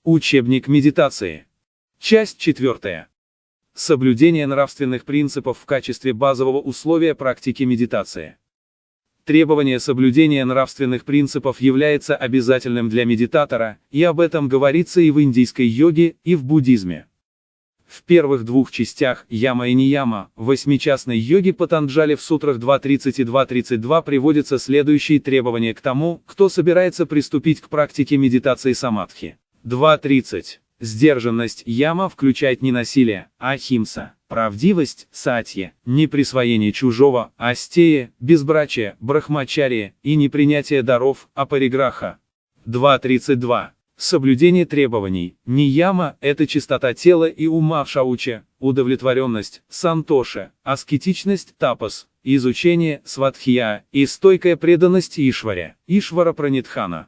Учебник медитации. Часть 4. Соблюдение нравственных принципов в качестве базового условия практики медитации. Требование соблюдения нравственных принципов является обязательным для медитатора, и об этом говорится и в индийской йоге, и в буддизме. В первых двух частях, яма и нияма, в восьмичастной йоге Патанджали в сутрах 2.30 и 2.32 приводятся следующие требования к тому, кто собирается приступить к практике медитации самадхи. 2.30. Сдержанность, яма, включает ненасилие, ахимса, правдивость, сатья, неприсвоение чужого, астея, безбрачие, брахмачария, и непринятие даров, апариграха. 2.32. Соблюдение требований, нияма – это чистота тела и ума в шауче, удовлетворенность, сантоша, аскетичность, тапас, изучение, сватхья, и стойкая преданность ишваре, ишвара пранитхана.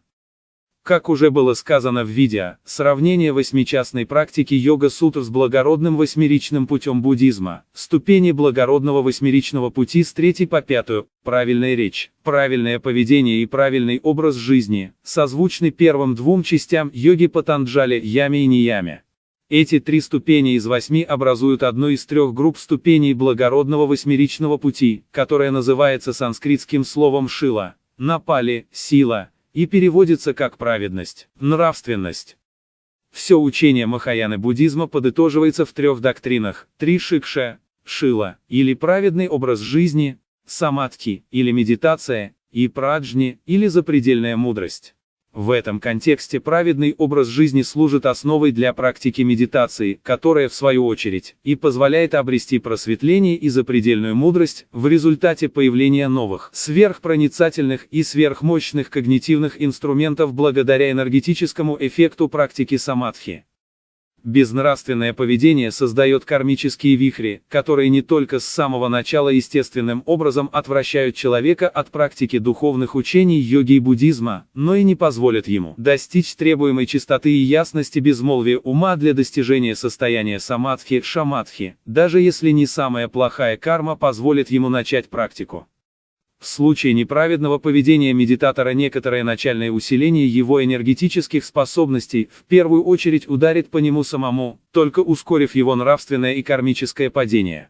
Как уже было сказано в видео, сравнение восьмичастной практики йога-сутр с благородным восьмеричным путем буддизма, ступени благородного восьмеричного пути с 3 по 5, правильная речь, правильное поведение и правильный образ жизни, созвучны первым двум частям йоги Патанджали, яме и нияме. Эти 3 ступени из 8 образуют одну из 3 групп ступеней благородного восьмеричного пути, которая называется санскритским словом шила, на пали – сила, и переводится как праведность, нравственность. Все учение махаяны буддизма подытоживается в 3 доктринах: 3 шикша, шила, или праведный образ жизни, самадхи, или медитация, и праджни, или запредельная мудрость. В этом контексте праведный образ жизни служит основой для практики медитации, которая, в свою очередь, и позволяет обрести просветление и запредельную мудрость в результате появления новых, сверхпроницательных и сверхмощных когнитивных инструментов благодаря энергетическому эффекту практики самадхи. Безнравственное поведение создает кармические вихри, которые не только с самого начала естественным образом отвращают человека от практики духовных учений йоги и буддизма, но и не позволят ему достичь требуемой чистоты и ясности безмолвия ума для достижения состояния самадхи, шамадхи, даже если не самая плохая карма позволит ему начать практику. В случае неправедного поведения медитатора некоторое начальное усиление его энергетических способностей в первую очередь ударит по нему самому, только ускорив его нравственное и кармическое падение.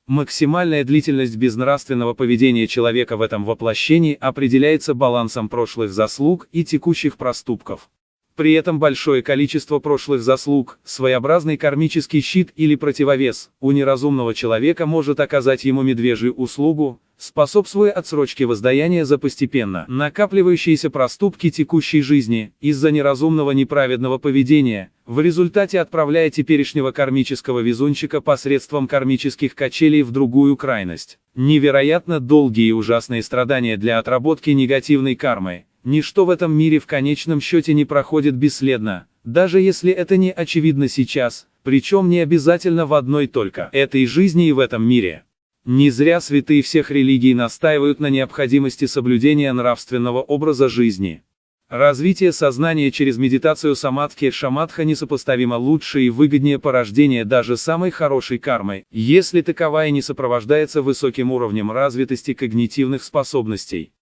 Максимальная длительность безнравственного поведения человека в этом воплощении определяется балансом прошлых заслуг и текущих проступков. При этом большое количество прошлых заслуг, своеобразный кармический щит или противовес, у неразумного человека может оказать ему медвежью услугу, способствуя отсрочке воздаяния за постепенно накапливающиеся проступки текущей жизни, из-за неразумного неправедного поведения, в результате отправляя теперешнего кармического везунчика посредством кармических качелей в другую крайность. Невероятно долгие и ужасные страдания для отработки негативной кармы. Ничто в этом мире в конечном счете не проходит бесследно, даже если это не очевидно сейчас, причем не обязательно в одной только этой жизни и в этом мире. Не зря святые всех религий настаивают на необходимости соблюдения нравственного образа жизни. Развитие сознания через медитацию самадхи шамадха несопоставимо лучше и выгоднее порождения даже самой хорошей кармы, если таковая не сопровождается высоким уровнем развитости когнитивных способностей.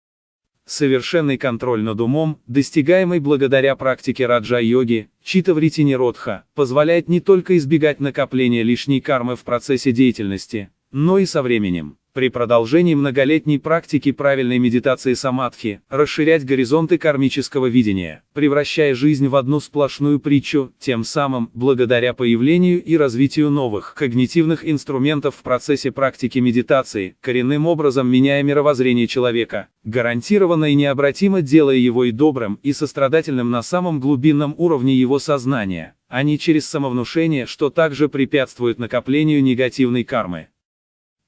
Совершенный контроль над умом, достигаемый благодаря практике раджа-йоги, чита-врити-ниродха, позволяет не только избегать накопления лишней кармы в процессе деятельности, но и со временем, при продолжении многолетней практики правильной медитации самадхи, расширять горизонты кармического видения, превращая жизнь в одну сплошную притчу, тем самым, благодаря появлению и развитию новых когнитивных инструментов в процессе практики медитации, коренным образом меняя мировоззрение человека, гарантированно и необратимо делая его и добрым, и сострадательным на самом глубинном уровне его сознания, а не через самовнушение, что также препятствует накоплению негативной кармы.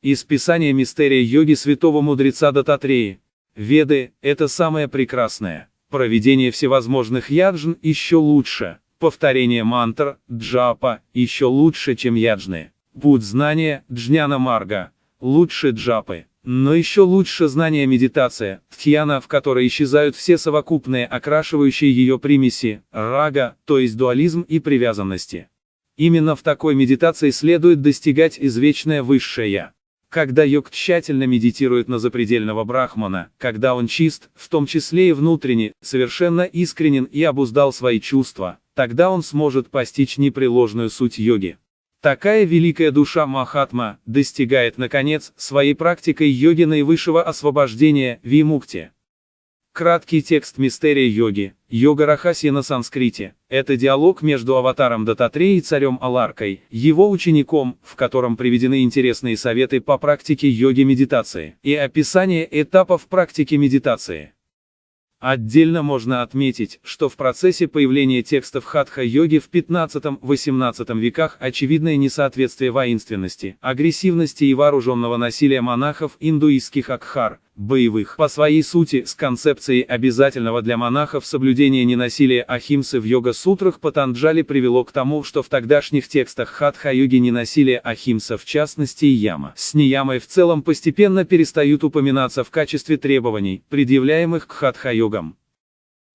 Из писания мистерия йоги святого мудреца Дататреи. Веды – это самое прекрасное. Проведение всевозможных яджн еще лучше. Повторение мантр, джапа, еще лучше, чем яджны. Путь знания, джняна марга, лучше джапы. Но еще лучше знание медитация, тхьяна, в которой исчезают все совокупные окрашивающие ее примеси, рага, то есть дуализм и привязанности. Именно в такой медитации следует достигать извечное высшее Я. Когда йог тщательно медитирует на запредельного брахмана, когда он чист, в том числе и внутренне, совершенно искренен и обуздал свои чувства, тогда он сможет постичь непреложную суть йоги. Такая великая душа Махатма достигает, наконец, своей практикой йоги наивысшего освобождения, вимукти. Краткий текст мистерия йоги, йога-рахасья на санскрите, это диалог между аватаром Даттатреей и царем Аларкой, его учеником, в котором приведены интересные советы по практике йоги-медитации, и описание этапов практики медитации. Отдельно можно отметить, что в процессе появления текстов хатха-йоги в 15-18 веках очевидное несоответствие воинственности, агрессивности и вооруженного насилия монахов индуистских акхар, боевых, по своей сути, с концепцией обязательного для монахов соблюдения ненасилия ахимсы в йога-сутрах Патанджали привело к тому, что в тогдашних текстах хатха-йоги ненасилие ахимса в частности и яма с ниямой в целом постепенно перестают упоминаться в качестве требований, предъявляемых к хатха-йогам.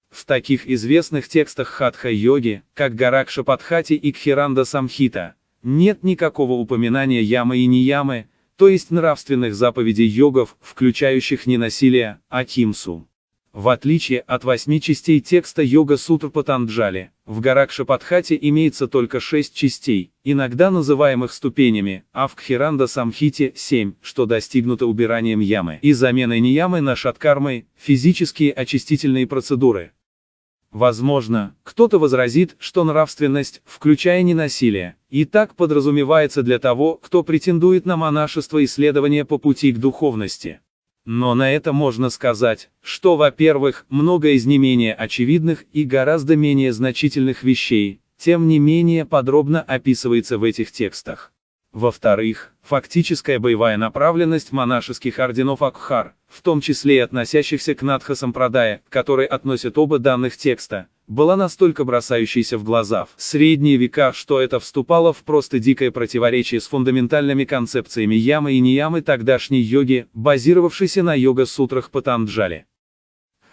В таких известных текстах хатха-йоги, как Гаракшападхати и Кхиранда Самхита, нет никакого упоминания ямы и ниямы, то есть нравственных заповедей йогов, включающих ненасилие, ахимсу. В отличие от 8 частей текста йога-сутр Патанджали, в Гаракшападхати имеется только 6 частей, иногда называемых ступенями, а в Кхиранда Самхите 7, что достигнуто убиранием ямы и заменой ниямы на шаткармой, физические очистительные процедуры. Возможно, кто-то возразит, что нравственность, включая ненасилие, и так подразумевается для того, кто претендует на монашество и следование по пути к духовности. Но на это можно сказать, что, во-первых, много из не менее очевидных и гораздо менее значительных вещей, тем не менее подробно описывается в этих текстах. Во-вторых, фактическая боевая направленность монашеских орденов Акхар, в том числе и относящихся к Надха-сампрадая, к которой относят оба данных текста, была настолько бросающейся в глаза в средние века, что это вступало в просто дикое противоречие с фундаментальными концепциями ямы и ниямы тогдашней йоги, базировавшейся на йога-сутрах Патанджали.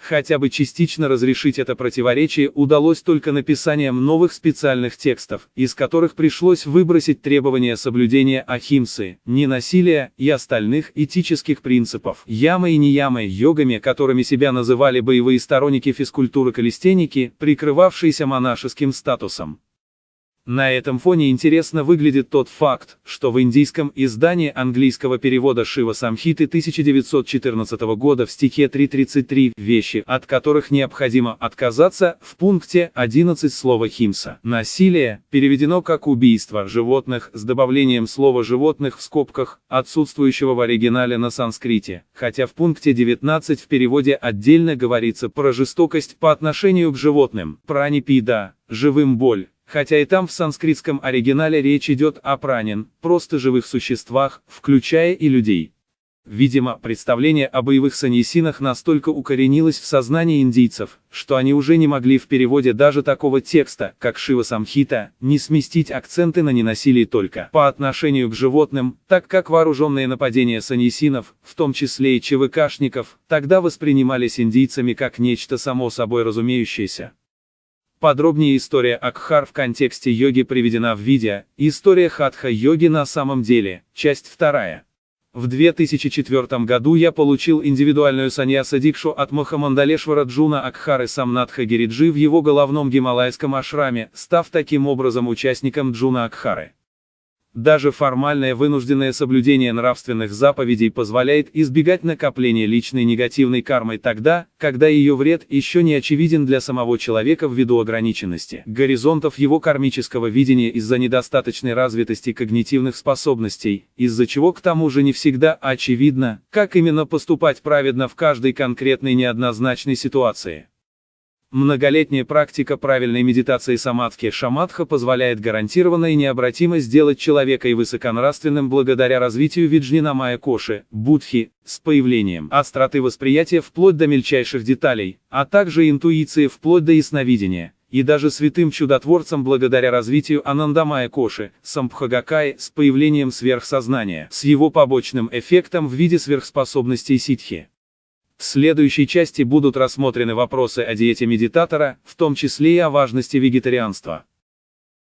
Хотя бы частично разрешить это противоречие удалось только написанием новых специальных текстов, из которых пришлось выбросить требования соблюдения ахимсы, ненасилия и остальных этических принципов. Ямы и ниямы йогами, которыми себя называли боевые сторонники физкультуры-калистеники, прикрывавшиеся монашеским статусом. На этом фоне интересно выглядит тот факт, что в индийском издании английского перевода Шива Самхиты 1914 года в стихе 3.33 «Вещи, от которых необходимо отказаться» в пункте 11 слово «химса» «насилие» переведено как «убийство животных» с добавлением слова «животных» в скобках, отсутствующего в оригинале на санскрите, хотя в пункте 19 в переводе отдельно говорится про жестокость по отношению к животным, пранипида, живым боль. Хотя и там в санскритском оригинале речь идет о пранин, просто живых существах, включая и людей. Видимо, представление о боевых саньясинах настолько укоренилось в сознании индийцев, что они уже не могли в переводе даже такого текста, как Шива Самхита, не сместить акценты на ненасилии только по отношению к животным, так как вооруженные нападения саньясинов, в том числе и ЧВКшников, тогда воспринимались индийцами как нечто само собой разумеющееся. Подробнее история Акхар в контексте йоги приведена в видео «История хатха-йоги на самом деле», часть 2. В 2004 году я получил индивидуальную саньяса-дикшу от Махамандалешвара Джуна Акхары Самнатха Гириджи в его головном гималайском ашраме, став таким образом участником Джуна Акхары. Даже формальное вынужденное соблюдение нравственных заповедей позволяет избегать накопления личной негативной кармой тогда, когда ее вред еще не очевиден для самого человека ввиду ограниченности горизонтов его кармического видения из-за недостаточной развитости когнитивных способностей, из-за чего к тому же не всегда очевидно, как именно поступать праведно в каждой конкретной неоднозначной ситуации. Многолетняя практика правильной медитации самадхи шамадха позволяет гарантированно и необратимо сделать человека и высоконравственным благодаря развитию виджнинамая коши, будхи, с появлением остроты восприятия вплоть до мельчайших деталей, а также интуиции вплоть до ясновидения, и даже святым чудотворцам благодаря развитию анандамая коши, самбхагакай, с появлением сверхсознания, с его побочным эффектом в виде сверхспособностей ситхи. В следующей части будут рассмотрены вопросы о диете медитатора, в том числе и о важности вегетарианства.